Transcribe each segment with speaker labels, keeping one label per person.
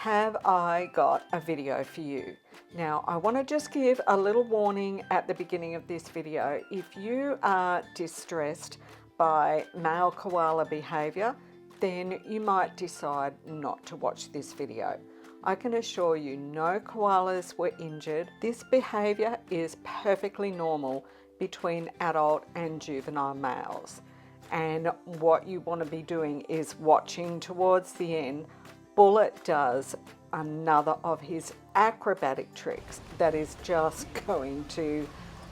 Speaker 1: have I got a video for you. Now, I want to just give a little warning at the beginning of this video. If you are distressed by male koala behaviour, then you might decide not to watch this video. I can assure you no koalas were injured. This behaviour is perfectly normal between adult and juvenile males. And what you want to be doing is watching towards the end. Bullet does another of his acrobatic tricks that is just going to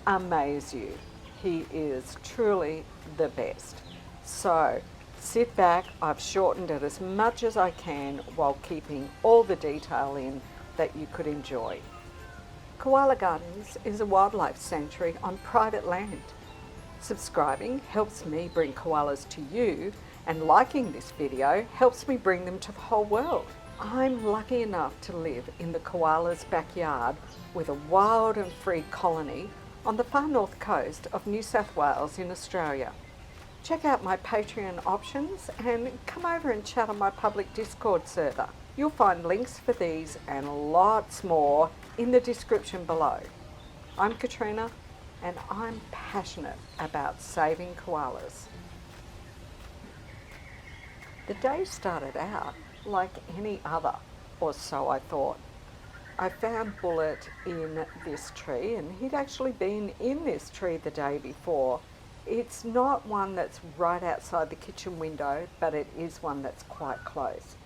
Speaker 1: amaze you. He is truly the best. So sit back, I've shortened it as much as I can while keeping all the detail in that you could enjoy. Koala Gardens is a wildlife sanctuary on private land. Subscribing helps me bring koalas to you, and liking this video helps me bring them to the whole world. I'm lucky enough to live in the koala's backyard with a wild and free colony on the far north coast of New South Wales in Australia. Check out my Patreon options and come over and chat on my public Discord server. You'll find links for these and lots more in the description below. I'm Katrina, and I'm passionate about saving koalas. The day started out like any other, or so I thought. I found Bullet in this tree, and he'd actually been in this tree the day before. It's not one that's right outside the kitchen window, but it is one that's quite close.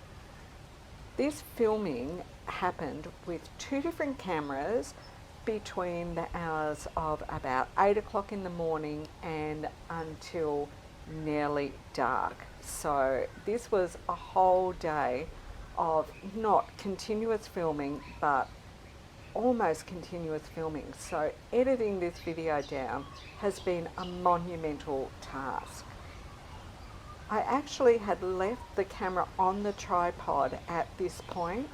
Speaker 1: This filming happened with two different cameras between the hours of about 8 o'clock in the morning and until nearly dark. So this was a whole day of not continuous filming, but almost continuous filming. So editing this video down has been a monumental task. I actually had left the camera on the tripod at this point,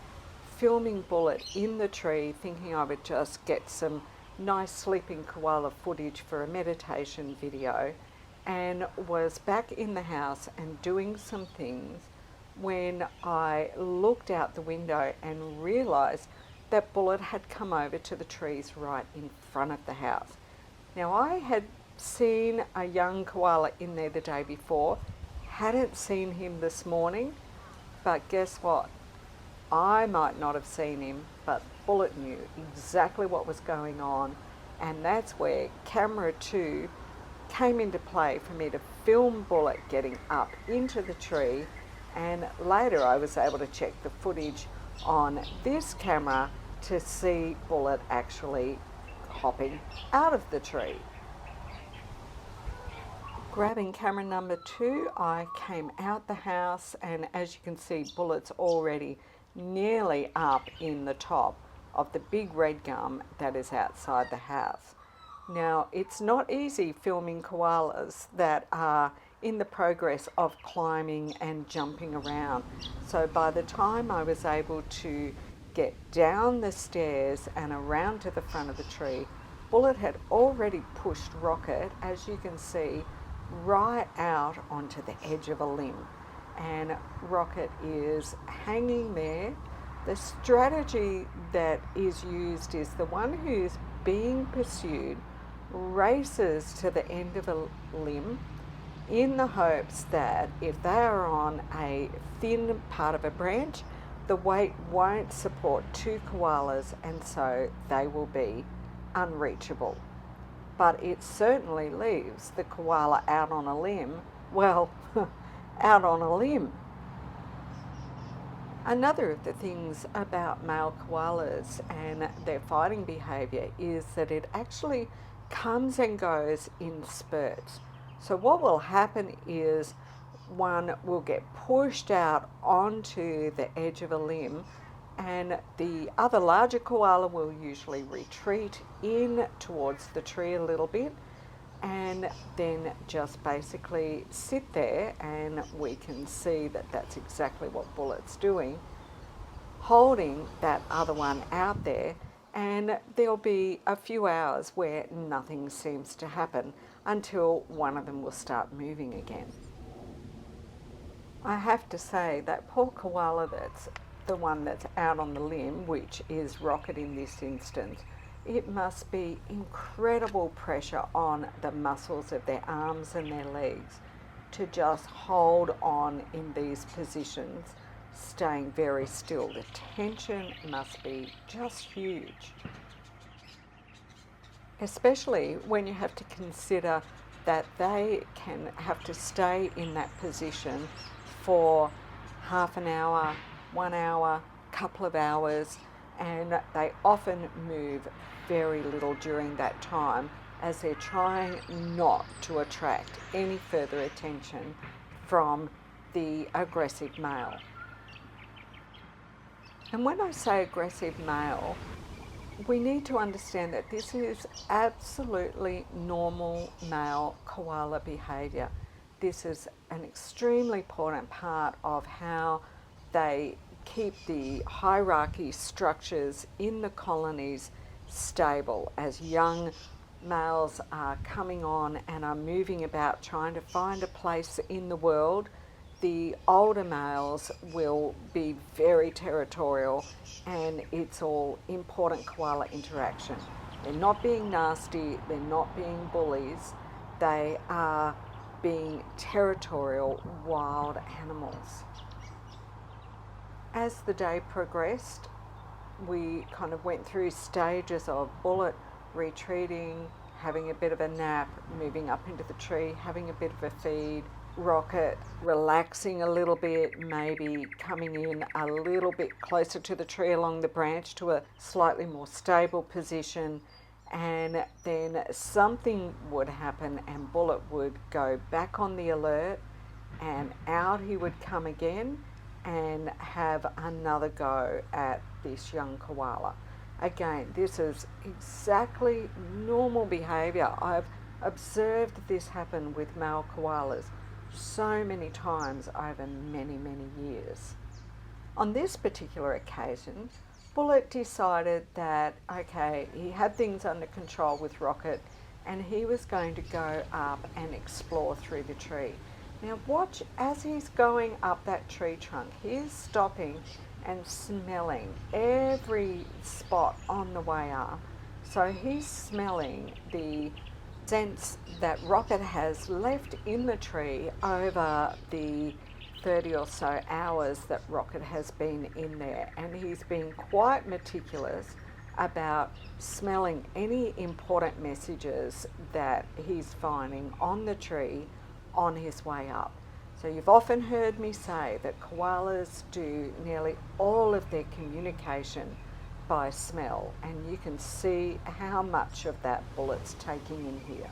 Speaker 1: filming Bullet in the tree, thinking I would just get some nice sleeping koala footage for a meditation video, and was back in the house and doing some things when I looked out the window and realised that Bullet had come over to the trees right in front of the house. Now, I had seen a young koala in there the day before, hadn't seen him this morning, but guess what? I might not have seen him, but Bullet knew exactly what was going on, and that's where camera 2 came into play for me to film Bullet getting up into the tree, and later I was able to check the footage on this camera to see Bullet actually hopping out of the tree. Grabbing camera number 2, I came out the house, and as you can see, Bullet's already nearly up in the top of the big red gum that is outside the house. Now, it's not easy filming koalas that are in the progress of climbing and jumping around. So by the time I was able to get down the stairs and around to the front of the tree, Bullet had already pushed Rocket, as you can see, right out onto the edge of a limb. And Rocket is hanging there. The strategy that is used is the one who's being pursued races to the end of a limb in the hopes that if they are on a thin part of a branch, the weight won't support two koalas, and so they will be unreachable. But it certainly leaves the koala out on a limb, well, out on a limb. Another of the things about male koalas and their fighting behaviour is that it actually comes and goes in spurts. So what will happen is one will get pushed out onto the edge of a limb, and the other larger koala will usually retreat in towards the tree a little bit and then just basically sit there, and we can see that that's exactly what Bullet's doing, holding that other one out there, and there'll be a few hours where nothing seems to happen until one of them will start moving again. I have to say that poor koala that's the one that's out on the limb, which is Rocket in this instance, it must be incredible pressure on the muscles of their arms and their legs to just hold on in these positions, staying very still. The tension must be just huge, especially when you have to consider that they can have to stay in that position for half an hour, 1 hour, couple of hours, and they often move very little during that time as they're trying not to attract any further attention from the aggressive male. And when I say aggressive male, we need to understand that this is absolutely normal male koala behaviour. This is an extremely important part of how they keep the hierarchy structures in the colonies stable. As young males are coming on and are moving about trying to find a place in the world, the older males will be very territorial, and it's all important koala interaction. They're not being nasty, they're not being bullies, they are being territorial wild animals. As the day progressed, we kind of went through stages of Bullet retreating, having a bit of a nap, moving up into the tree, having a bit of a feed, Rocket relaxing a little bit, maybe coming in a little bit closer to the tree along the branch to a slightly more stable position, and then something would happen and Bullet would go back on the alert, and out he would come again and have another go at this young koala. Again, this is exactly normal behaviour. I've observed this happen with male koalas so many times over many, many years. On this particular occasion, Bullet decided that, okay, he had things under control with Rocket and he was going to go up and explore through the tree. Now watch as he's going up that tree trunk, he's stopping and smelling every spot on the way up. So he's smelling the scents that Rocket has left in the tree over the 30 or so hours that Rocket has been in there, and he's been quite meticulous about smelling any important messages that he's finding on the tree on his way up. So you've often heard me say that koalas do nearly all of their communication by smell, and you can see how much of that Bullet's taking in here.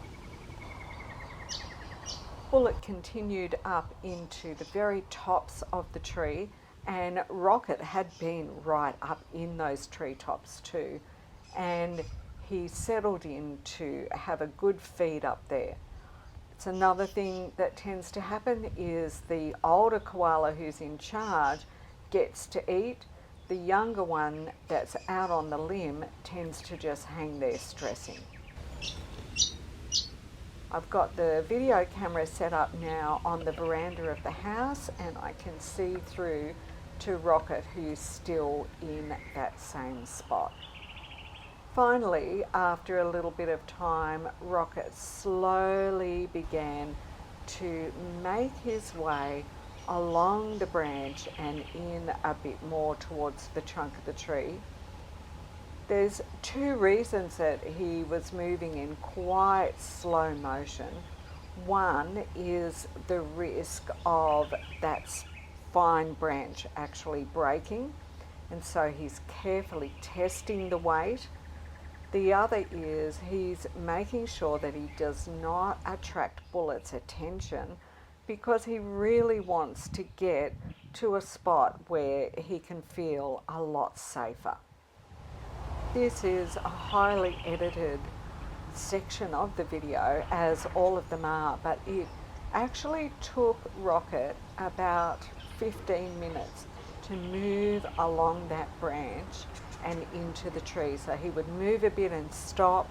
Speaker 1: Bullet continued up into the very tops of the tree, and Rocket had been right up in those treetops too, and he settled in to have a good feed up there. It's another thing that tends to happen is the older koala who's in charge gets to eat. The younger one that's out on the limb tends to just hang there stressing. I've got the video camera set up now on the veranda of the house, and I can see through to Rocket, who's still in that same spot. Finally, after a little bit of time, Rocket slowly began to make his way along the branch and in a bit more towards the trunk of the tree. There's two reasons that he was moving in quite slow motion. One is the risk of that fine branch actually breaking, and so he's carefully testing the weight. The other is he's making sure that he does not attract Bullet's attention, because he really wants to get to a spot where he can feel a lot safer. This is a highly edited section of the video, as all of them are, but it actually took Rocket about 15 minutes to move along that branch and into the tree. So he would move a bit and stop,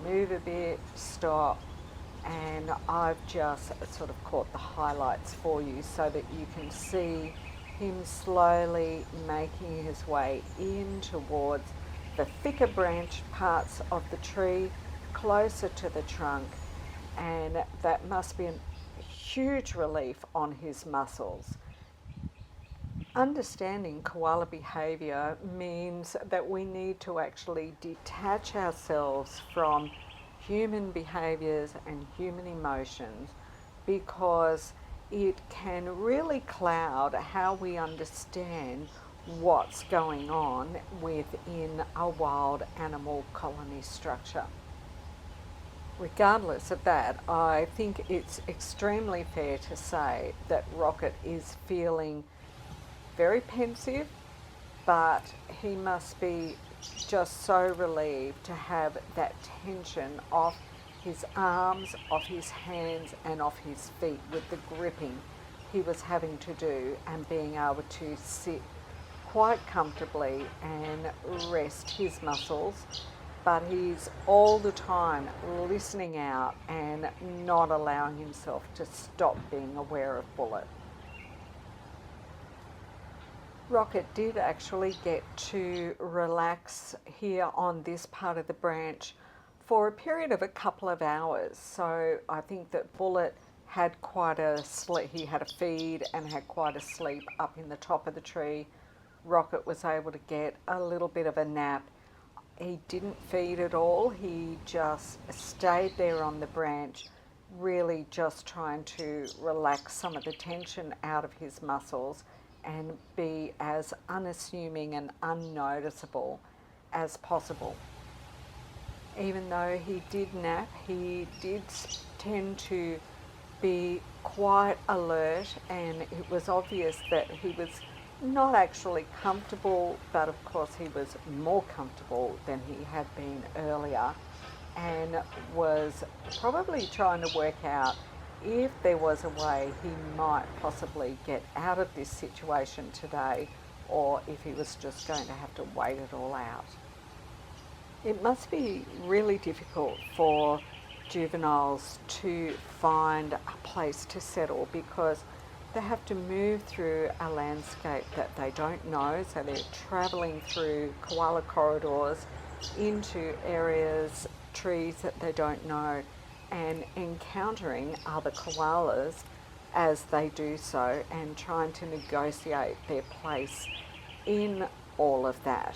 Speaker 1: move a bit, stop, and I've just sort of caught the highlights for you so that you can see him slowly making his way in towards the thicker branched parts of the tree, closer to the trunk, and that must be a huge relief on his muscles. Understanding koala behaviour means that we need to actually detach ourselves from human behaviours and human emotions, because it can really cloud how we understand what's going on within a wild animal colony structure. Regardless of that, I think it's extremely fair to say that Rocket is feeling very pensive, but he must be just so relieved to have that tension off his arms, off his hands, and off his feet with the gripping he was having to do, and being able to sit quite comfortably and rest his muscles. But he's all the time listening out and not allowing himself to stop being aware of Bullet. Rocket did actually get to relax here on this part of the branch for a period of a couple of hours. So I think that Bullet had quite a sleep. He had a feed and had quite a sleep up in the top of the tree. Rocket was able to get a little bit of a nap. He didn't feed at all. He just stayed there on the branch, really just trying to relax some of the tension out of his muscles and be as unassuming and unnoticeable as possible. Even though he did nap, he did tend to be quite alert, and it was obvious that he was not actually comfortable, but of course he was more comfortable than he had been earlier, and was probably trying to work out if there was a way he might possibly get out of this situation today, or if he was just going to have to wait it all out. It must be really difficult for juveniles to find a place to settle, because they have to move through a landscape that they don't know, so they're travelling through koala corridors into areas, trees that they don't know, and encountering other koalas as they do so, and trying to negotiate their place in all of that.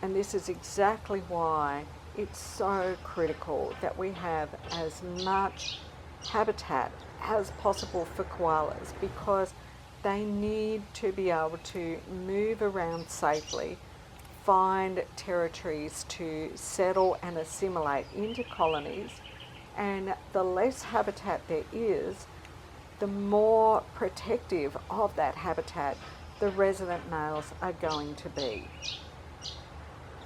Speaker 1: And this is exactly why it's so critical that we have as much habitat as possible for koalas, because they need to be able to move around safely, find territories to settle and assimilate into colonies, and the less habitat there is, the more protective of that habitat the resident males are going to be.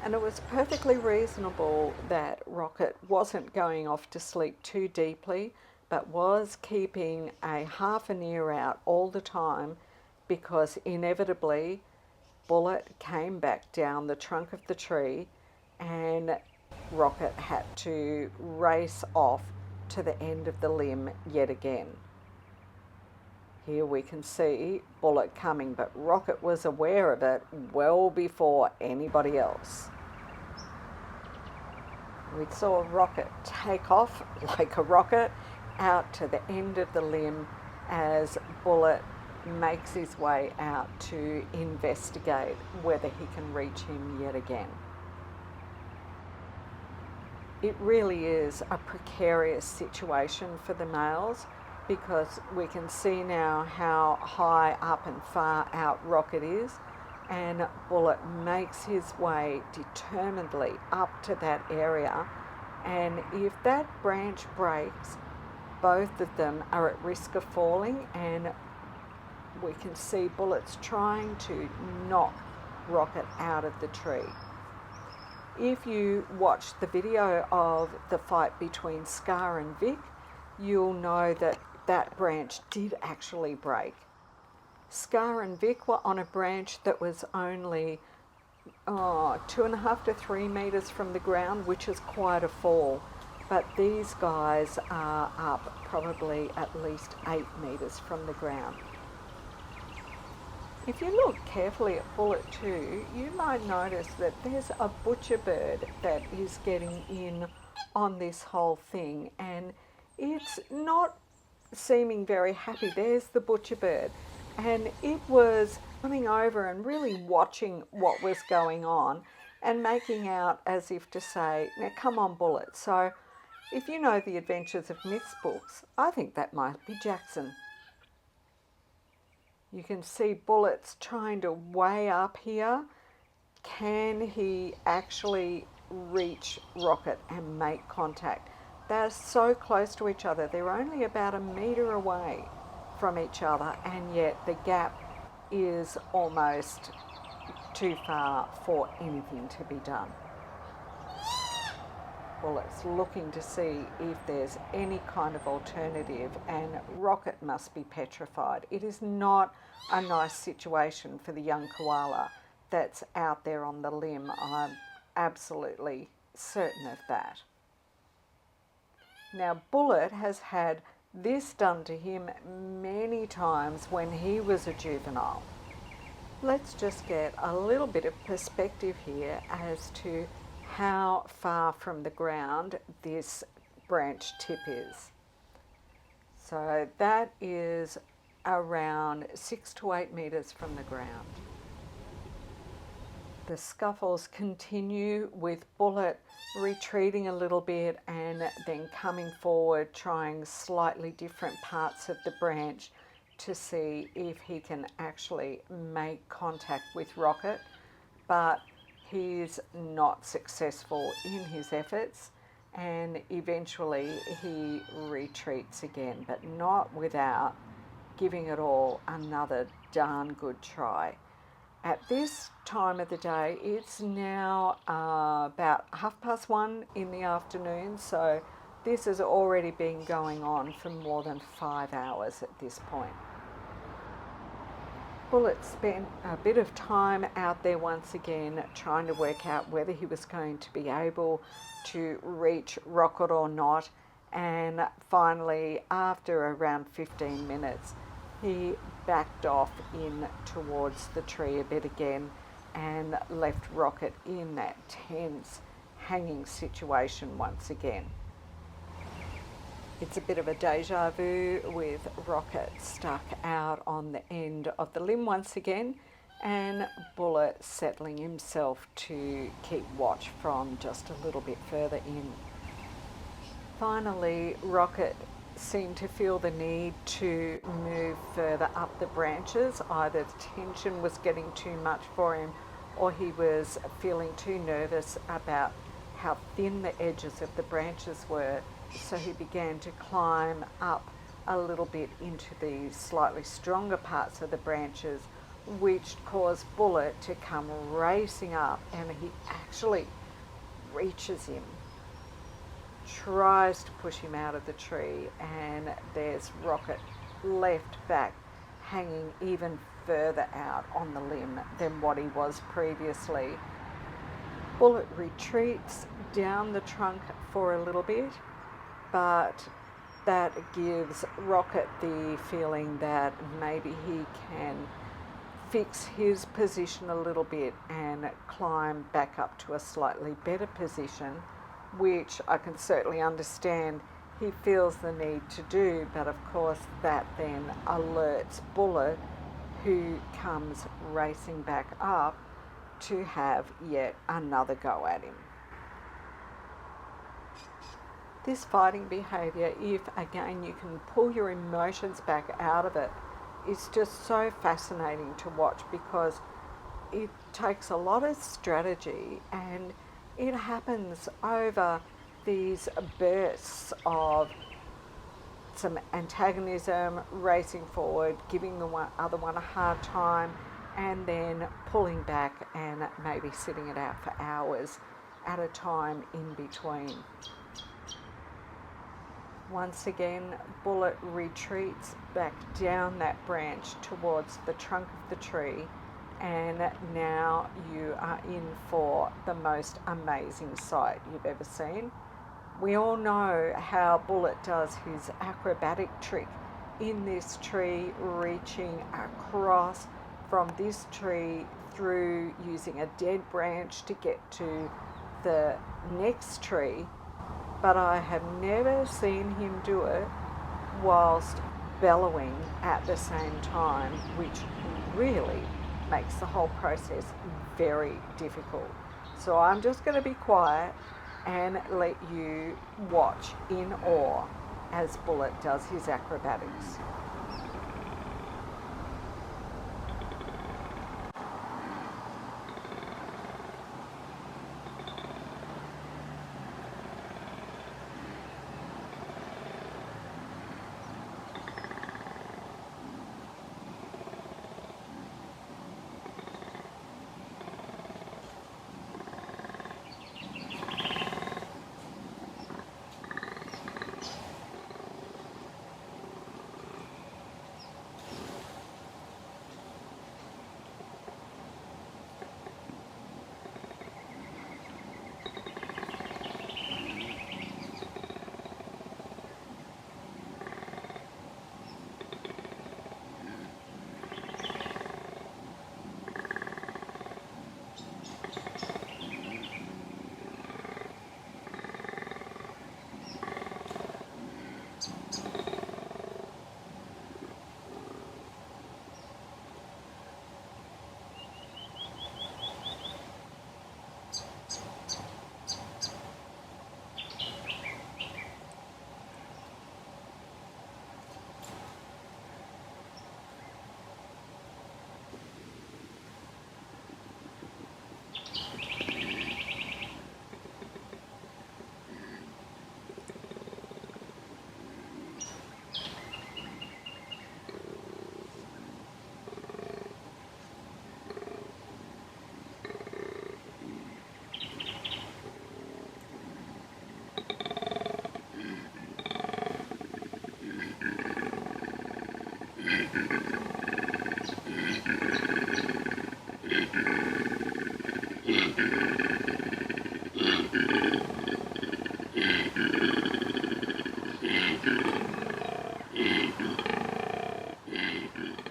Speaker 1: And it was perfectly reasonable that Rocket wasn't going off to sleep too deeply, but was keeping a half an ear out all the time, because inevitably Bullet came back down the trunk of the tree and Rocket had to race off to the end of the limb yet again. Here we can see Bullet coming, but Rocket was aware of it well before anybody else. We saw Rocket take off like a rocket out to the end of the limb as Bullet makes his way out to investigate whether he can reach him yet again. It really is a precarious situation for the males, because we can see now how high up and far out Rocket is, and Bullet makes his way determinedly up to that area, and if that branch breaks, both of them are at risk of falling, and we can see Bullet's trying to knock Rocket out of the tree. If you watch the video of the fight between Scar and Vic, you'll know that that branch did actually break. Scar and Vic were on a branch that was only 2.5 to 3 metres from the ground, which is quite a fall. But these guys are up probably at least 8 metres from the ground. If you look carefully at Bullet too, you might notice that there's a butcher bird that is getting in on this whole thing, and it's not seeming very happy. There's the butcher bird, and it was coming over and really watching what was going on and making out as if to say, now come on, Bullet. So if you know the Adventures of Myths books, I think that might be Jackson. You can see Bullet's trying to weigh up here. Can he actually reach Rocket and make contact? They're so close to each other. They're only about a metre away from each other, and yet the gap is almost too far for anything to be done. Bullet's looking to see if there's any kind of alternative, and Rocket must be petrified. It is not a nice situation for the young koala that's out there on the limb. I'm absolutely certain of that. Now, Bullet has had this done to him many times when he was a juvenile. Let's just get a little bit of perspective here as to how far from the ground this branch tip is. So that is around 6 to 8 metres from the ground. The scuffles continue with Bullet retreating a little bit and then coming forward, trying slightly different parts of the branch to see if he can actually make contact with Rocket, but he's not successful in his efforts, and eventually he retreats again, but not without giving it all another darn good try. At this time of the day, it's now about 1:30 in the afternoon, so this has already been going on for more than 5 hours at this point. Bullet spent a bit of time out there once again trying to work out whether he was going to be able to reach Rocket or not, and finally, after around 15 minutes, he backed off in towards the tree a bit again and left Rocket in that tense hanging situation once again. It's a bit of a deja vu with Rocket stuck out on the end of the limb once again, and Bullet settling himself to keep watch from just a little bit further in. Finally, Rocket seemed to feel the need to move further up the branches. Either the tension was getting too much for him, or he was feeling too nervous about how thin the edges of the branches were. So he began to climb up a little bit into the slightly stronger parts of the branches, which caused Bullet to come racing up, and he actually reaches him, tries to push him out of the tree, and there's Rocket left back hanging even further out on the limb than what he was previously. Bullet retreats down the trunk for a little bit, but that gives Rocket the feeling that maybe he can fix his position a little bit and climb back up to a slightly better position, which I can certainly understand he feels the need to do, but of course that then alerts Bullet, who comes racing back up to have yet another go at him. This fighting behaviour, if again you can pull your emotions back out of it, is just so fascinating to watch, because it takes a lot of strategy and it happens over these bursts of some antagonism, racing forward, giving the other one a hard time, and then pulling back and maybe sitting it out for hours at a time in between. Once again, Bullet retreats back down that branch towards the trunk of the tree, and now you are in for the most amazing sight you've ever seen. We all know how Bullet does his acrobatic trick in this tree, reaching across from this tree through using a dead branch to get to the next tree, but I have never seen him do it whilst bellowing at the same time, which really makes the whole process very difficult. So I'm just going to be quiet and let you watch in awe as Bullet does his acrobatics.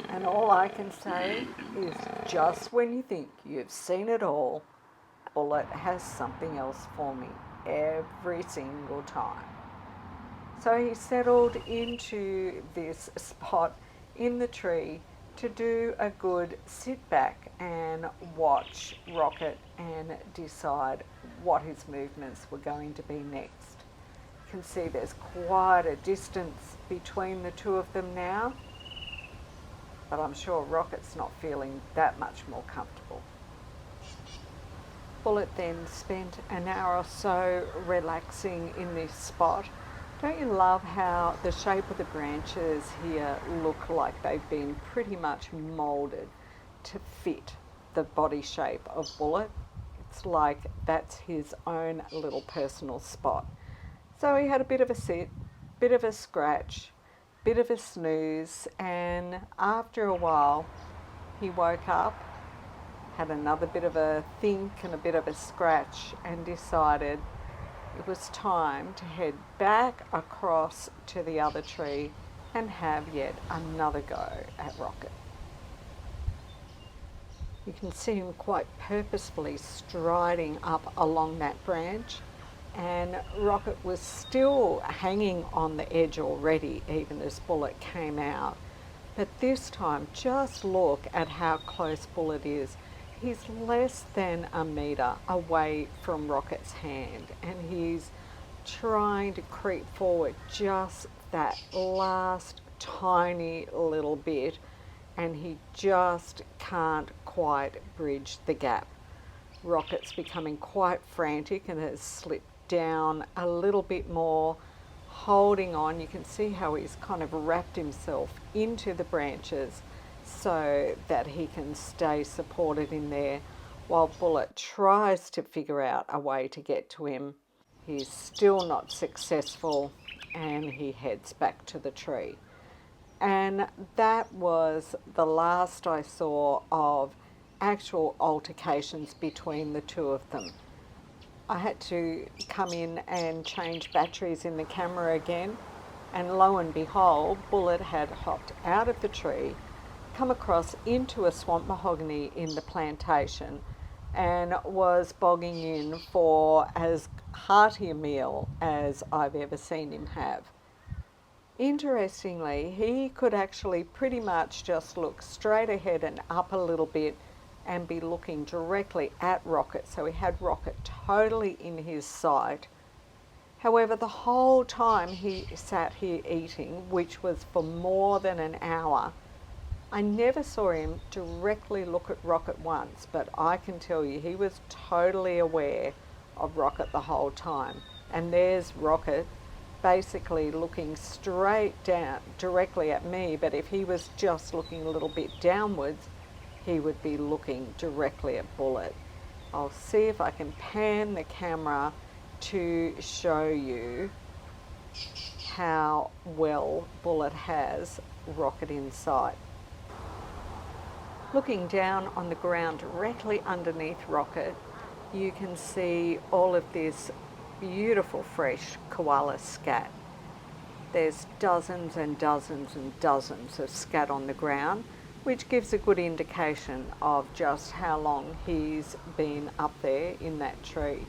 Speaker 1: And all I can say is just when you think you've seen it all, Bullet has something else for me every single time. So he settled into this spot in the tree to do a good sit back and watch Rocket and decide what his movements were going to be next. You can see there's quite a distance between the two of them now, but I'm sure Rocket's not feeling that much more comfortable. Bullet then spent an hour or so relaxing in this spot. Don't you love how the shape of the branches here look like they've been pretty much moulded to fit the body shape of Bullet? It's like that's his own little personal spot. So he had a bit of a sit, bit of a scratch, bit of a snooze, and after a while he woke up, had another bit of a think and a bit of a scratch, and decided it was time to head back across to the other tree and have yet another go at Rocket. You can see him quite purposefully striding up along that branch, and Rocket was still hanging on the edge already even as Bullet came out. But this time, just look at how close Bullet is. He's less than a metre away from Rocket's hand, and he's trying to creep forward just that last tiny little bit, and he just can't quite bridge the gap. Rocket's becoming quite frantic and has slipped down a little bit more, holding on. You can see how he's kind of wrapped himself into the branches so that he can stay supported in there while Bullet tries to figure out a way to get to him. He's still not successful, and he heads back to the tree. And that was the last I saw of actual altercations between the two of them. I had to come in and change batteries in the camera again, and lo and behold, Bullet had hopped out of the tree, come across into a swamp mahogany in the plantation and was bogging in for as hearty a meal as I've ever seen him have. Interestingly, he could actually pretty much just look straight ahead and up a little bit and be looking directly at Rocket, so he had Rocket totally in his sight. However, the whole time he sat here eating, which was for more than an hour, I never saw him directly look at Rocket once, but I can tell you he was totally aware of Rocket the whole time. And there's Rocket basically looking straight down directly at me, but if he was just looking a little bit downwards, he would be looking directly at Bullet. I'll see if I can pan the camera to show you how well Bullet has Rocket in sight. Looking down on the ground directly underneath Rocket, you can see all of this beautiful fresh koala scat. There's dozens and dozens and dozens of scat on the ground, which gives a good indication of just how long he's been up there in that tree.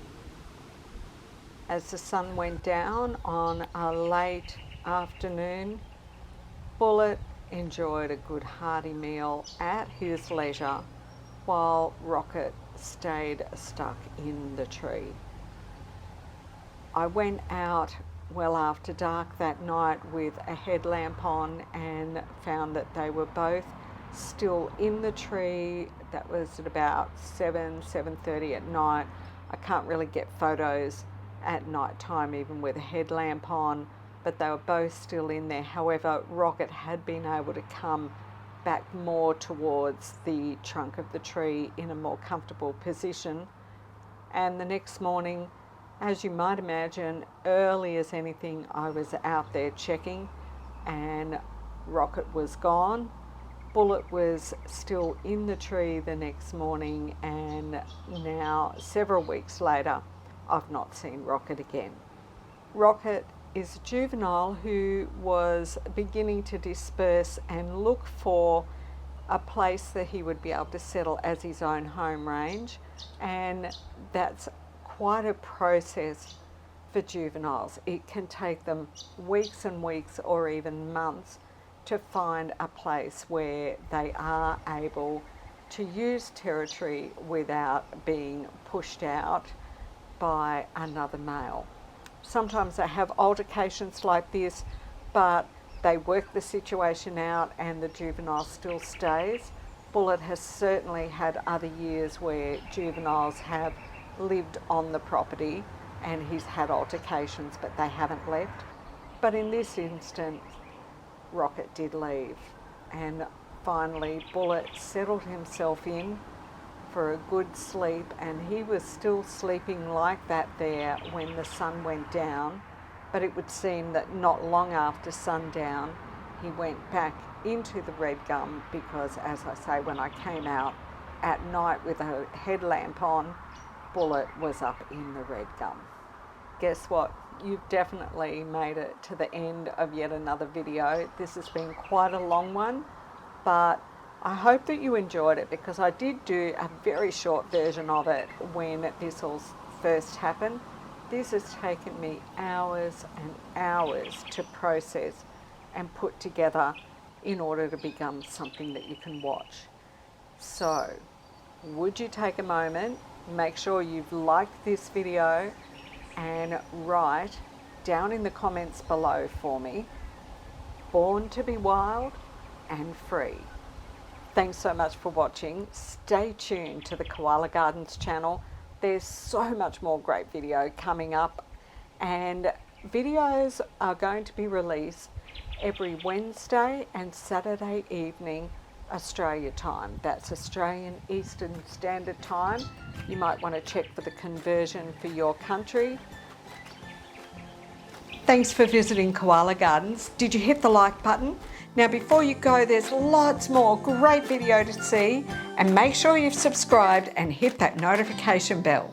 Speaker 1: As the sun went down on a late afternoon, Bullet enjoyed a good hearty meal at his leisure while Rocket stayed stuck in the tree. I went out well after dark that night with a headlamp on and found that they were both still in the tree. That was at about 7:30 at night. I can't really get photos at night time even with a headlamp on, but they were both still in there. However, Rocket had been able to come back more towards the trunk of the tree in a more comfortable position. And the next morning, as you might imagine, early as anything, I was out there checking and Rocket was gone. Bullet was still in the tree the next morning, and now several weeks later I've not seen Rocket again. Rocket is a juvenile who was beginning to disperse and look for a place that he would be able to settle as his own home range, and that's quite a process for juveniles. It can take them weeks and weeks or even months to find a place where they are able to use territory without being pushed out by another male. Sometimes they have altercations like this, but they work the situation out and the juvenile still stays. Bullet has certainly had other years where juveniles have lived on the property and he's had altercations, but they haven't left. But in this instance, Rocket did leave, and finally Bullet settled himself in for a good sleep, and he was still sleeping like that there when the sun went down. But it would seem that not long after sundown he went back into the red gum, because as I say, when I came out at night with a headlamp on, Bullet was up in the red gum. Guess what? You've definitely made it to the end of yet another video. This has been quite a long one, but I hope that you enjoyed it, because I did do a very short version of it when this all first happened. This has taken me hours and hours to process and put together in order to become something that you can watch. So, would you take a moment, make sure you've liked this video, and write down in the comments below for me, born to be wild and free. Thanks so much for watching. Stay tuned to the Koala Gardens channel. There's so much more great video coming up, and videos are going to be released every Wednesday and Saturday evening Australia time. That's Australian Eastern Standard Time. You might want to check for the conversion for your country. Thanks for visiting Koala Gardens. Did you hit the like button? Now before you go, there's lots more great video to see, and make sure you've subscribed and hit that notification bell.